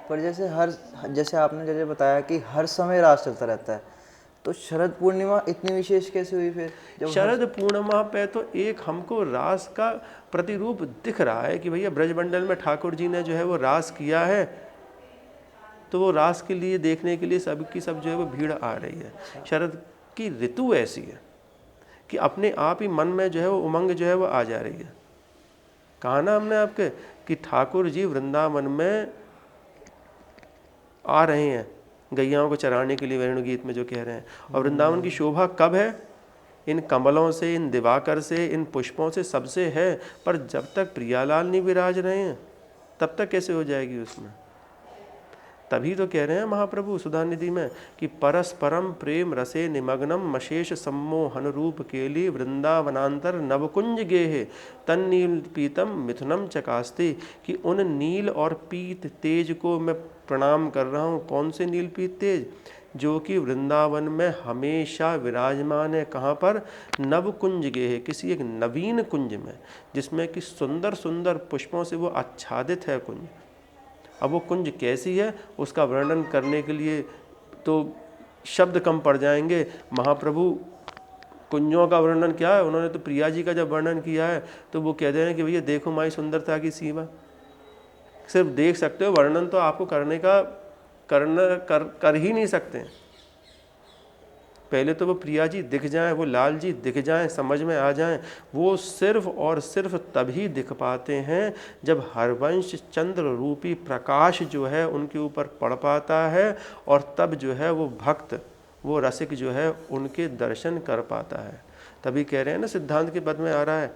पर जैसे आपने जैसे बताया कि हर समय रास चलता रहता है, तो शरद पूर्णिमा इतनी विशेष कैसे हुई फिर जब शरद पूर्णिमा पे तो एक हमको रास का प्रतिरूप दिख रहा है कि भैया ब्रजमंडल में ठाकुर जी ने जो है वो रास किया है, तो वो रास के लिए देखने के लिए सब की सब जो है वो भीड़ आ रही है। शरद की ऋतु ऐसी है कि अपने आप ही मन में जो है वो उमंग जो है वो आ जा रही है। कहा ना हमने आपके कि ठाकुर जी वृंदावन में आ रहे हैं गैयाओं को चराने के लिए, वेणु गीत में जो कह रहे हैं। और वृंदावन की शोभा कब है? इन कमलों से, इन दिवाकर से, इन पुष्पों से, सबसे है। पर जब तक प्रियालाल नहीं विराज रहे हैं तब तक कैसे हो जाएगी उसमें? तभी तो कह रहे हैं महाप्रभु सुधा निधि में कि परस्परम प्रेम रसे निमग्नम मशेष सम्मोहन रूप केली वृंदावनांतर नवकुंज गेहे तन नील पीतम मिथुनम चकास्ते। कि उन नील और पीत तेज को मैं प्रणाम कर रहा हूँ। कौन से नील पीत तेज? जो कि वृंदावन में हमेशा विराजमान है। कहाँ पर? नवकुंज गेहे, किसी एक नवीन कुंज में, जिसमें कि सुंदर सुंदर पुष्पों से वो आच्छादित है कुंज। अब वो कुंज कैसी है उसका वर्णन करने के लिए तो शब्द कम पड़ जाएंगे। महाप्रभु कुंजों का वर्णन क्या है, उन्होंने तो प्रिया जी का जब वर्णन किया है तो वो कहते हैं कि भैया देखो माई सुंदरता की सीमा। सिर्फ देख सकते हो, वर्णन तो आपको करने का कर ही नहीं सकते। पहले तो वो प्रिया जी दिख जाएं, वो लाल जी दिख जाएं, समझ में आ जाएं। वो सिर्फ और सिर्फ तभी दिख पाते हैं जब हरवंश चंद्र रूपी प्रकाश जो है उनके ऊपर पड़ पाता है, और तब जो है वो भक्त, वो रसिक जो है उनके दर्शन कर पाता है। तभी कह रहे हैं ना, सिद्धांत के पद में आ रहा है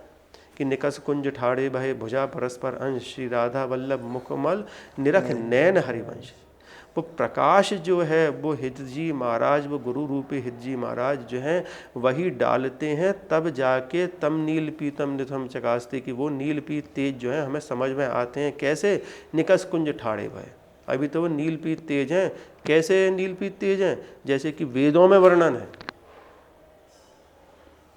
कि निकस कुंज ठाड़े भय भुजा परस्पर अंश, श्री राधा वल्लभ मुखमल निरख नैन हरिवंश। वो प्रकाश जो है वो हित जी महाराज, वो गुरु रूपी हित जी महाराज जो हैं वही डालते हैं, तब जाके तम नील पीतम निथम चकास्ते। कि वो नील पीत तेज जो है हमें समझ में आते हैं। कैसे? निकस कुंज ठाड़े भय। अभी तो वो नील पीत तेज हैं। कैसे नील पीत तेज हैं? जैसे कि वेदों में वर्णन है,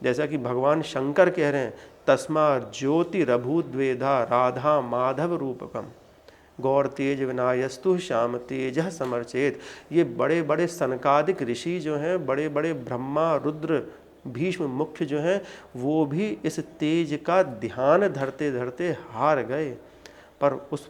जैसा कि भगवान शंकर कह रहे हैं तस्मा ज्योतिरभूद्वेधा राधा माधव रूपकम गौर तेज विनायस्तु श्याम तेज समर्चेत। ये बड़े बड़े सनकादिक ऋषि जो हैं, बड़े बड़े ब्रह्मा रुद्र भीष्म मुख्य जो हैं, वो भी इस तेज का ध्यान धरते धरते हार गए। पर उस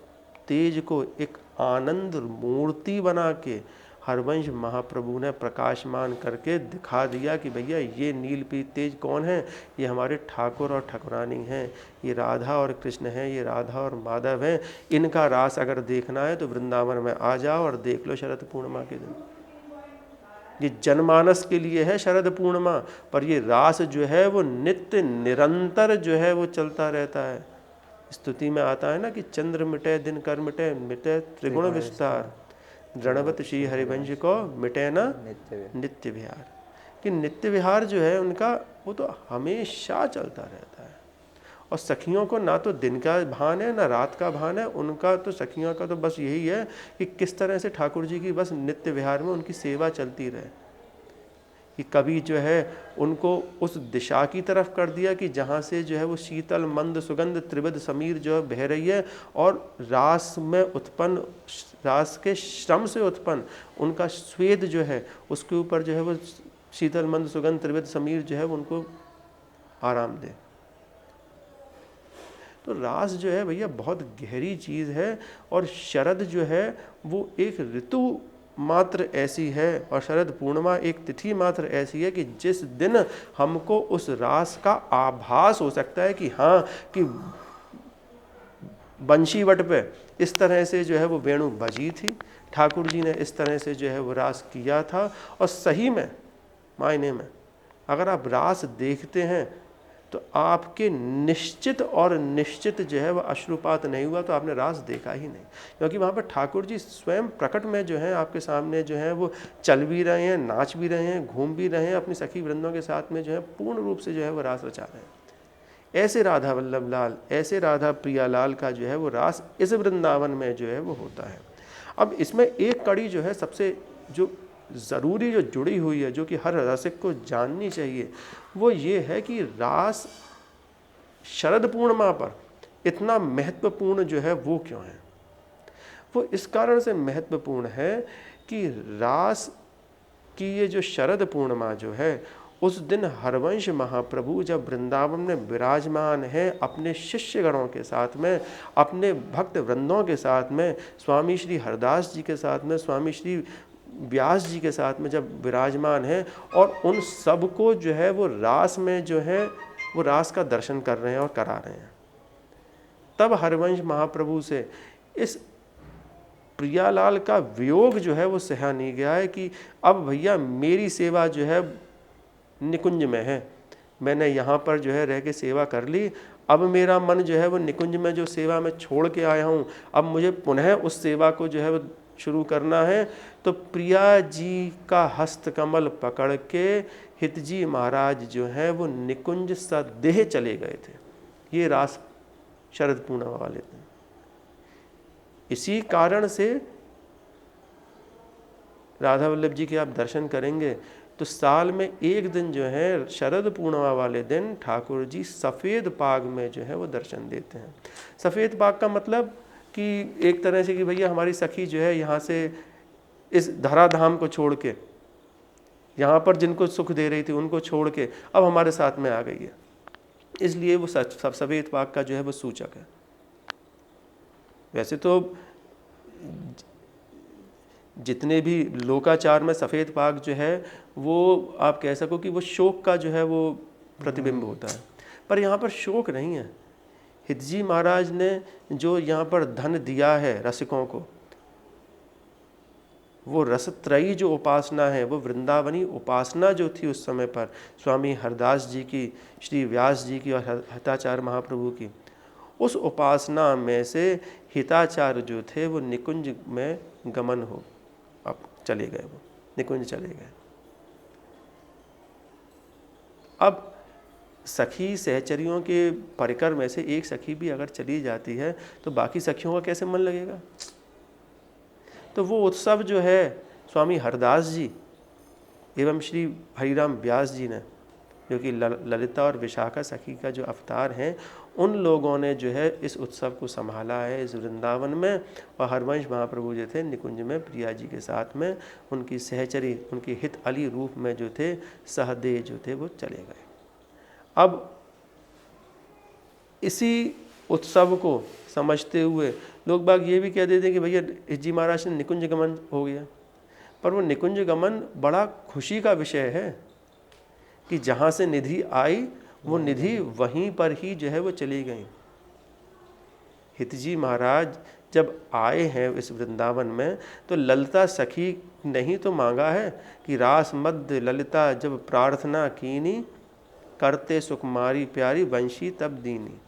तेज को एक आनंद मूर्ति बना के हरवंश महाप्रभु ने प्रकाशमान करके दिखा दिया कि भैया ये नीलपीत तेज कौन है? ये हमारे ठाकुर और ठाकुरानी हैं, ये राधा और कृष्ण हैं, ये राधा और माधव हैं। इनका रास अगर देखना है तो वृंदावन में आ जाओ और देख लो शरद पूर्णिमा के दिन। ये जनमानस के लिए है शरद पूर्णिमा, पर ये रास जो है वो नित्य निरंतर जो है वो चलता रहता है। स्तुति में आता है ना कि चंद्र मिटे दिन कर मिटे, मिटे त्रिगुण विस्तार, दृढ़वत श्री हरिवंश को मिटे ना नित्य विहार। कि नित्य विहार जो है उनका वो तो हमेशा चलता रहता है। और सखियों को ना तो दिन का भान है ना रात का भान है। उनका तो सखियों का तो बस यही है कि किस तरह से ठाकुर जी की बस नित्य विहार में उनकी सेवा चलती रहे। कि कभी जो है उनको उस दिशा की तरफ कर दिया कि जहाँ से जो है वो शीतल मंद सुगंध त्रिविध समीर जो है बह रही है, और रास में उत्पन्न, रास के श्रम से उत्पन्न उनका स्वेद जो है उसके ऊपर जो है वो शीतल मंद सुगंध त्रिविध समीर जो है उनको आराम दे। तो रास जो है भैया बहुत गहरी चीज़ है। और शरद जो है वो एक ऋतु मात्र ऐसी है, और शरद पूर्णिमा एक तिथि मात्र ऐसी है कि जिस दिन हमको उस रास का आभास हो सकता है कि हाँ, कि बंशीवट पे इस तरह से जो है वो वेणु बजी थी, ठाकुर जी ने इस तरह से जो है वो रास किया था। और सही में मायने में अगर आप रास देखते हैं तो आपके निश्चित और निश्चित जो है वह अश्रुपात नहीं हुआ तो आपने रास देखा ही नहीं। क्योंकि वहाँ पर ठाकुर जी स्वयं प्रकट में जो है आपके सामने जो है वो चल भी रहे हैं, नाच भी रहे हैं, घूम भी रहे हैं, अपनी सखी वृंदों के साथ में जो है पूर्ण रूप से जो है वो रास रचा रहे हैं। ऐसे राधा वल्लभ लाल, ऐसे राधा प्रिया लाल का जो है वो रास इस वृंदावन में जो है वो होता है। अब इसमें एक कड़ी जो है सबसे जो ज़रूरी जो जुड़ी हुई है, जो कि हर रसिक को जाननी चाहिए, वो ये है कि रास शरद पूर्णिमा पर इतना महत्वपूर्ण जो है वो क्यों है। वो इस कारण से महत्वपूर्ण है कि रास की ये जो शरद पूर्णिमा जो है, उस दिन हरवंश महाप्रभु जब वृंदावन में विराजमान हैं अपने शिष्यगणों के साथ में, अपने भक्त वृंदों के साथ में, स्वामी श्री हरदास जी के साथ में, स्वामी श्री व्यास जी के साथ में जब विराजमान हैं, और उन सबको जो है वो रास में जो है वो रास का दर्शन कर रहे हैं और करा रहे हैं, तब हरवंश महाप्रभु से इस प्रियालाल का वियोग जो है वो सहा नहीं गया है कि अब भैया मेरी सेवा जो है निकुंज में है, मैंने यहाँ पर जो है रह के सेवा कर ली, अब मेरा मन जो है वो निकुंज में जो सेवा में छोड़ के आया हूँ, अब मुझे पुनः उस सेवा को जो है वो शुरू करना है। तो प्रिया जी का हस्त कमल पकड़ के हितजी महाराज जो है वो निकुंज सदेह चले गए थे। ये रास शरद पूर्णिमा वाले दिन। इसी कारण से राधा वल्लभ जी के आप दर्शन करेंगे तो साल में एक दिन जो है शरद पूर्णिमा वाले दिन ठाकुर जी सफ़ेद पाग में जो है वो दर्शन देते हैं। सफ़ेद पाग का मतलब कि एक तरह से कि भैया हमारी सखी जो है यहाँ से इस धराधाम को छोड़ के, यहाँ पर जिनको सुख दे रही थी उनको छोड़ के अब हमारे साथ में आ गई है, इसलिए वो सफ़ेद पाग का जो है वो सूचक है। वैसे तो जितने भी लोकाचार में सफ़ेद पाग जो है वो आप कह सको कि वो शोक का जो है वो प्रतिबिंब होता है, पर यहाँ पर शोक नहीं है। हितजी महाराज ने जो यहाँ पर धन दिया है रसिकों को, वो रसत्रयी जो उपासना है, वो वृंदावनी उपासना जो थी उस समय पर स्वामी हरदास जी की, श्री व्यास जी की और हिताचार्य महाप्रभु की, उस उपासना में से हिताचार्य जो थे वो निकुंज में गमन हो अब चले गए, वो निकुंज चले गए। अब सखी सहचरियों के परिकर में से एक सखी भी अगर चली जाती है तो बाकी सखियों का कैसे मन लगेगा। तो वो उत्सव जो है स्वामी हरदास जी एवं श्री हरिराम व्यास जी ने, जो कि ललिता और विशाखा सखी का जो अवतार हैं, उन लोगों ने जो है इस उत्सव को संभाला है इस वृंदावन में। और हरवंश महाप्रभु जो थे निकुंज में प्रिया जी के साथ में उनकी सहचरी, उनकी हित अली रूप में जो थे सहदेव जो थे वो चले गए। अब इसी उत्सव को समझते हुए लोग बाग ये भी कह देते हैं कि भैया हितजी महाराज ने निकुंज गमन हो गया, पर वो निकुंज गमन बड़ा खुशी का विषय है कि जहाँ से निधि आई वो निधि वहीं पर ही जो है वो चली गई। हितजी महाराज जब आए हैं इस वृंदावन में तो ललिता सखी नहीं तो मांगा है कि रास मध्य ललिता जब प्रार्थना कीनी, करते सुकुमारी प्यारी वंशी तब दीनी।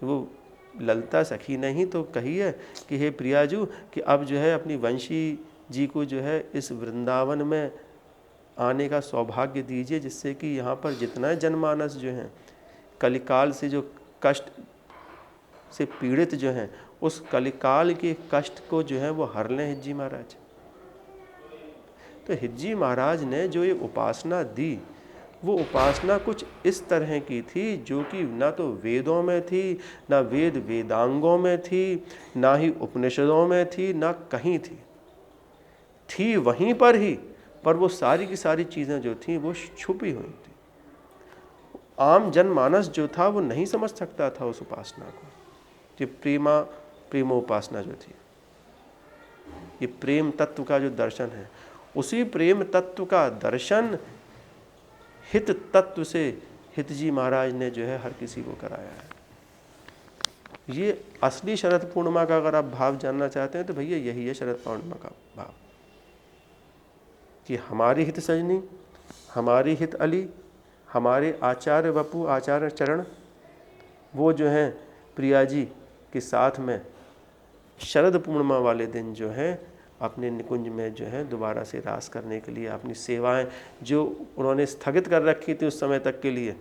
वो ललिता सखी नहीं तो कही है कि हे प्रियाजू कि अब जो है अपनी वंशी जी को जो है इस वृंदावन में आने का सौभाग्य दीजिए, जिससे कि यहाँ पर जितना जनमानस जो हैं कलिकाल से जो कष्ट से पीड़ित जो हैं, उस कलिकाल के कष्ट को जो है वो हर लें हितजी महाराज। तो हितजी महाराज ने जो ये उपासना दी, वो उपासना कुछ इस तरह की थी जो कि ना तो वेदों में थी, ना वेद वेदांगों में थी, ना ही उपनिषदों में थी, ना कहीं थी वहीं पर ही, पर वो सारी की सारी चीज़ें जो थी वो छुपी हुई थी। आम जनमानस जो था वो नहीं समझ सकता था उस उपासना को। ये प्रेमोपासना जो थी, ये प्रेम तत्व का जो दर्शन है, उसी प्रेम तत्व का दर्शन हित तत्व से हितजी महाराज ने जो है हर किसी को कराया है। ये असली शरद पूर्णिमा का अगर आप भाव जानना चाहते हैं तो भैया यही है शरद पूर्णिमा का भाव, कि हमारी हित सजनी, हमारी हित अली, हमारे आचार्य बपू, आचार्य चरण, वो जो हैं प्रिया जी के साथ में शरद पूर्णिमा वाले दिन जो है अपने निकुंज में जो है दोबारा से रास करने के लिए अपनी सेवाएं जो उन्होंने स्थगित कर रखी थी उस समय तक के लिए,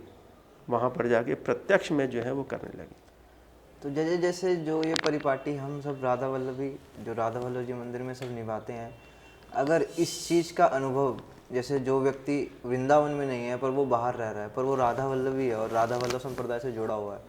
वहाँ पर जाके प्रत्यक्ष में जो है वो करने लगी। तो जैसे जो ये परिपाटी हम सब राधा वल्लभी जो राधा वल्लभ जी मंदिर में सब निभाते हैं, अगर इस चीज़ का अनुभव, जैसे जो व्यक्ति वृंदावन में नहीं है पर वो बाहर रह रहा है पर वो राधा वल्लभी है और राधा वल्लभ संप्रदाय से जुड़ा हुआ है,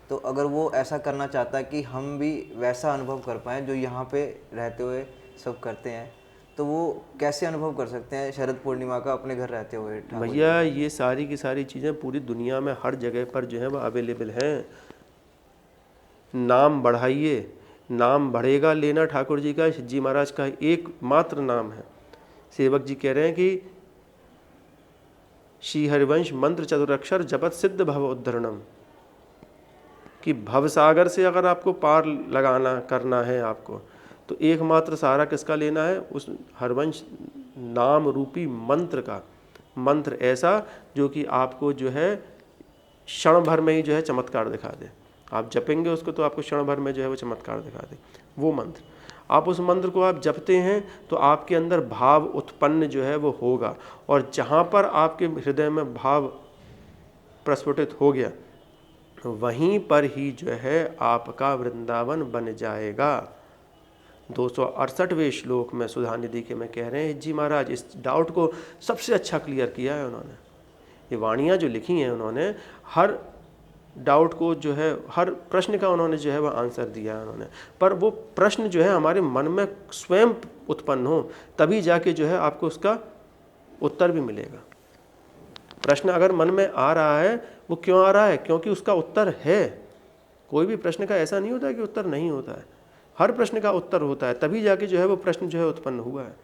तो अगर वो ऐसा करना चाहता है कि हम भी वैसा अनुभव कर पाएँ जो यहाँ पे रहते हुए सब करते हैं, तो वो कैसे अनुभव कर सकते हैं शरद पूर्णिमा का अपने घर रहते हुए ठाकुर जी? भैया ये सारी की सारी चीज़ें पूरी दुनिया में हर जगह पर जो है वो अवेलेबल हैं। नाम बढ़ाइए, नाम बढ़ेगा लेना ठाकुर जी का, जी महाराज का एकमात्र नाम है। सेवक जी कह रहे हैं कि श्री हरिवंश मंत्र चतुरक्षर जपत सिद्ध भव उद्धरणम, कि भवसागर से अगर आपको पार लगाना करना है आपको, तो एकमात्र सहारा किसका लेना है? उस हरवंश नाम रूपी मंत्र का। मंत्र ऐसा जो कि आपको जो है क्षण भर में ही जो है चमत्कार दिखा दे। आप जपेंगे उसको तो आपको क्षण भर में जो है वो चमत्कार दिखा दे। वो मंत्र, आप उस मंत्र को आप जपते हैं तो आपके अंदर भाव उत्पन्न जो है वो होगा, और जहाँ पर आपके हृदय में भाव प्रस्फुटित हो गया वहीं पर ही जो है आपका वृंदावन बन जाएगा। 268वें श्लोक में सुधानिधि के में कह रहे हैं, जी महाराज इस डाउट को सबसे अच्छा क्लियर किया है उन्होंने। ये वाणियाँ जो लिखी हैं उन्होंने, हर डाउट को जो है, हर प्रश्न का उन्होंने जो है वह आंसर दिया है उन्होंने। पर वो प्रश्न जो है हमारे मन में स्वयं उत्पन्न हो, तभी जाके जो है आपको उसका उत्तर भी मिलेगा। प्रश्न अगर मन में आ रहा है, वो क्यों आ रहा है? क्योंकि उसका उत्तर है। कोई भी प्रश्न का ऐसा नहीं होता है कि उत्तर नहीं होता है, हर प्रश्न का उत्तर होता है, तभी जाके जो है वो प्रश्न जो है उत्पन्न हुआ है।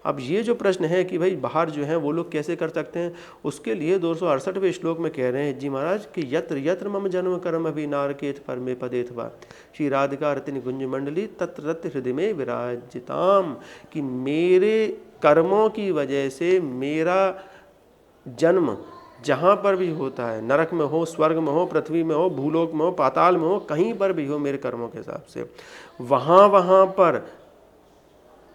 अब ये जो प्रश्न है कि भाई बाहर जो है वो लोग कैसे कर सकते हैं, उसके लिए 268वें श्लोक में कह रहे हैं जी महाराज कि यत्र यत्र मम जन्म कर्म अभि नारकेत परमे पदेत वा श्री राधिका रतिन गुंज मंडली तत्र रति हृदय में विराजिताम, कि मेरे कर्मों की वजह से मेरा जन्म जहाँ पर भी होता है, नरक में हो, स्वर्ग में हो, पृथ्वी में हो, भूलोक में हो, पाताल में हो, कहीं पर भी हो मेरे कर्मों के हिसाब से, वहाँ पर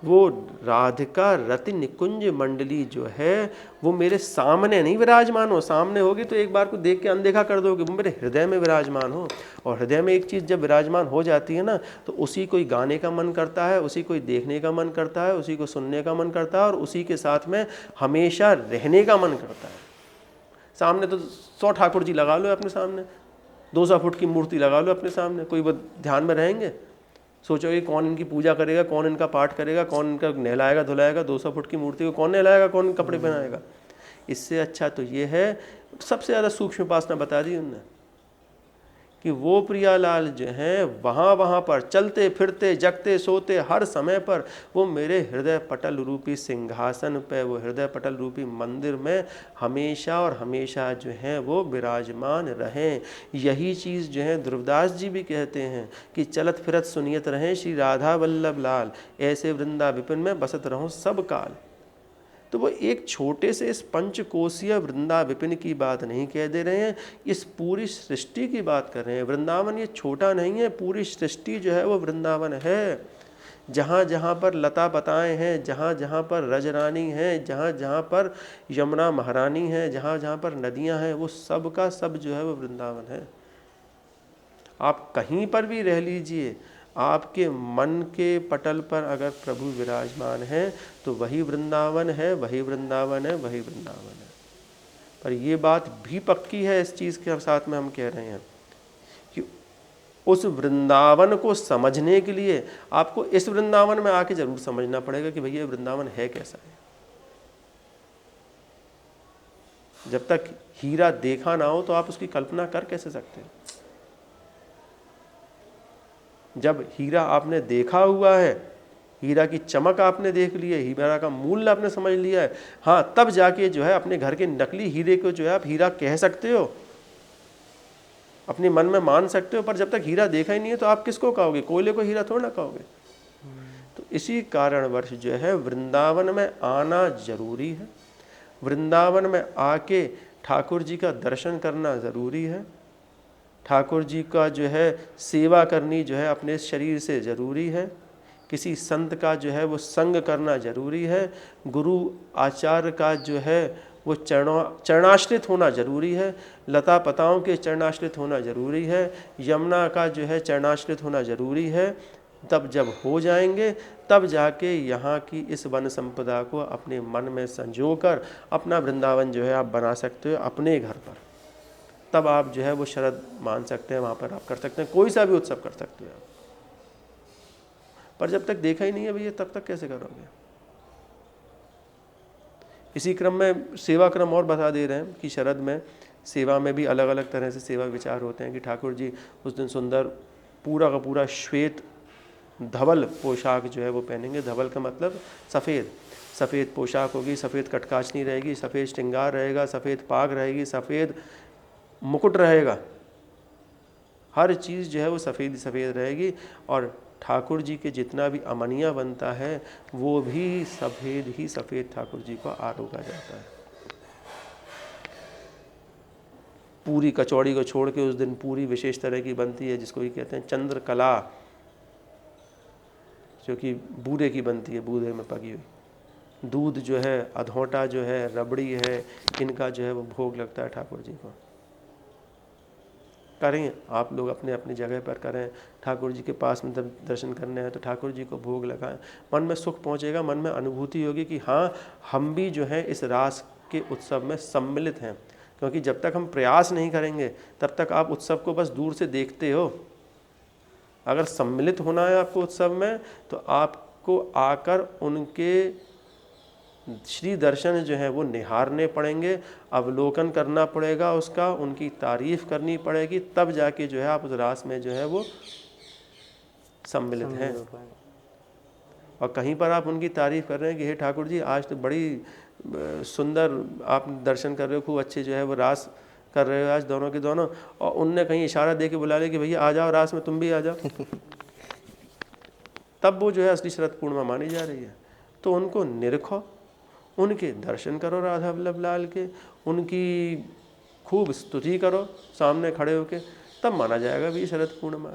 वो राधिका रति निकुंज मंडली जो है वो मेरे सामने नहीं विराजमान हो। सामने होगी तो एक बार को देख के अनदेखा कर दोगे, वो मेरे हृदय में विराजमान हो। और हृदय में एक चीज़ जब विराजमान हो जाती है ना, तो उसी को गाने का मन करता है, उसी को देखने का मन करता है, उसी को सुनने का मन करता है, और उसी के साथ में हमेशा रहने का मन करता है। सामने तो 100 ठाकुर जी लगा लो अपने सामने, 200 फुट की मूर्ति लगा लो अपने सामने, कोई वो ध्यान में रहेंगे? सोचोगे कौन इनकी पूजा करेगा, कौन इनका पाठ करेगा, कौन इनका नहलाएगा धुलाएगा? 200 फुट की मूर्ति को कौन नहलाएगा, कौन कपड़े पहनाएगा? इससे अच्छा तो ये है, सबसे ज़्यादा सूक्ष्म उपासना बता दी उन्होंने, कि वो प्रियालाल जो हैं वहाँ पर चलते फिरते जगते सोते हर समय पर वो मेरे हृदय पटल रूपी सिंहासन पे, वो हृदय पटल रूपी मंदिर में हमेशा और हमेशा जो हैं वो विराजमान रहें। यही चीज़ जो है ध्रुवदास जी भी कहते हैं कि चलत फिरत सुनियत रहें श्री राधा वल्लभ लाल, ऐसे वृंदा विपिन में बसत रहो सब काल। तो वो एक छोटे से इस पंचकोशीय वृंदा विपिन की बात नहीं कह दे रहे हैं, इस पूरी सृष्टि की बात कर रहे हैं। वृंदावन ये छोटा नहीं है, पूरी सृष्टि जो है वो वृंदावन है। जहाँ जहाँ पर लता पताएँ हैं, जहाँ जहाँ पर रजरानी हैं, जहाँ जहाँ पर यमुना महारानी है, जहाँ जहाँ पर नदियाँ हैं, वो सब का सब जो है वो वृंदावन है। आप कहीं पर भी रह लीजिए, आपके मन के पटल पर अगर प्रभु विराजमान है तो वही वृंदावन है, वही वृंदावन है, वही वृंदावन है। पर ये बात भी पक्की है इस चीज़ के साथ में हम कह रहे हैं कि उस वृंदावन को समझने के लिए आपको इस वृंदावन में आके जरूर समझना पड़ेगा कि भैया वृंदावन है कैसा है। जब तक हीरा देखा ना हो तो आप उसकी कल्पना कर कैसे सकते हैं? जब हीरा आपने देखा हुआ है, हीरा की चमक आपने देख ली है, हीरा का मूल्य आपने समझ लिया है, हाँ, तब जाके जो है अपने घर के नकली हीरे को जो है आप हीरा कह सकते हो, अपने मन में मान सकते हो। पर जब तक हीरा देखा ही नहीं है तो आप किसको कहोगे? कोयले को हीरा थोड़ा ना कहोगे। तो इसी कारणवश जो है वृंदावन में आना जरूरी है, वृंदावन में आके ठाकुर जी का दर्शन करना ज़रूरी है, ठाकुर जी का जो है सेवा करनी जो है अपने शरीर से ज़रूरी है, किसी संत का जो है वो संग करना ज़रूरी है, गुरु आचार्य का जो है वो चरणाश्रित होना ज़रूरी है, लता पताओं के चरणाश्रित होना ज़रूरी है, यमुना का जो है चरणाश्रित होना ज़रूरी है। तब जब हो जाएंगे तब जाके यहाँ की इस वन संपदा को अपने मन में संजोकर अपना वृंदावन जो है आप बना सकते हो अपने घर पर। तब आप जो है वो शरद मान सकते हैं, वहाँ पर आप कर सकते हैं, कोई सा भी उत्सव कर सकते हैं आप। पर जब तक देखा ही नहीं है भैया तब तक कैसे करोगे। इसी क्रम में सेवा क्रम और बता दे रहे हैं कि शरद में सेवा में भी अलग अलग तरह से सेवा विचार होते हैं कि ठाकुर जी उस दिन सुंदर पूरा का पूरा श्वेत धवल पोशाक जो है वो पहनेंगे। धवल का मतलब सफ़ेद, सफ़ेद पोशाक होगी, सफ़ेद कटकाचनी रहेगी, सफ़ेद श्रृंगार रहेगा, सफ़ेद पाग रहेगी, सफ़ेद मुकुट रहेगा, हर चीज़ जो है वो सफ़ेद सफ़ेद रहेगी। और ठाकुर जी के जितना भी अमनिया बनता है वो भी सफ़ेद ही सफ़ेद ठाकुर जी को आरोगा जाता है। पूरी कचौड़ी को छोड़ के उस दिन पूरी विशेष तरह की बनती है जिसको ये कहते हैं चंद्रकला, जो कि बूरे की बनती है, बूरे में पकी हुई। दूध जो है, अधोटा जो है, रबड़ी है, इनका जो है वो भोग लगता है ठाकुर जी को। करें आप लोग अपने अपनी जगह पर करें, ठाकुर जी के पास में जब दर्शन करने हैं तो ठाकुर जी को भोग लगाएं, मन में सुख पहुंचेगा, मन में अनुभूति होगी कि हाँ हम भी जो है इस रास के उत्सव में सम्मिलित हैं। क्योंकि जब तक हम प्रयास नहीं करेंगे तब तक आप उत्सव को बस दूर से देखते हो। अगर सम्मिलित होना है आपको उत्सव में तो आपको आकर उनके श्री दर्शन जो है वो निहारने पड़ेंगे, अवलोकन करना पड़ेगा उसका, उनकी तारीफ करनी पड़ेगी, तब जाके जो है आप उस रास में जो है वो सम्मिलित हैं। और कहीं पर आप उनकी तारीफ कर रहे हैं कि हे ठाकुर जी आज तो बड़ी सुंदर आप दर्शन कर रहे हो, खूब अच्छे जो है वो रास कर रहे हो आज दोनों के दोनों, और उनने कहीं इशारा दे के बुला लिया कि भैया आ जाओ रास में, तुम भी आ जाओ, तब वो जो है असली शरद पूर्णिमा मानी जा रही है। तो उनको निरखो, उनके दर्शन करो राधा वल्लभ लाल के, उनकी खूब स्तुति करो सामने खड़े होके, तब माना जाएगा भी शरद पूर्णिमा।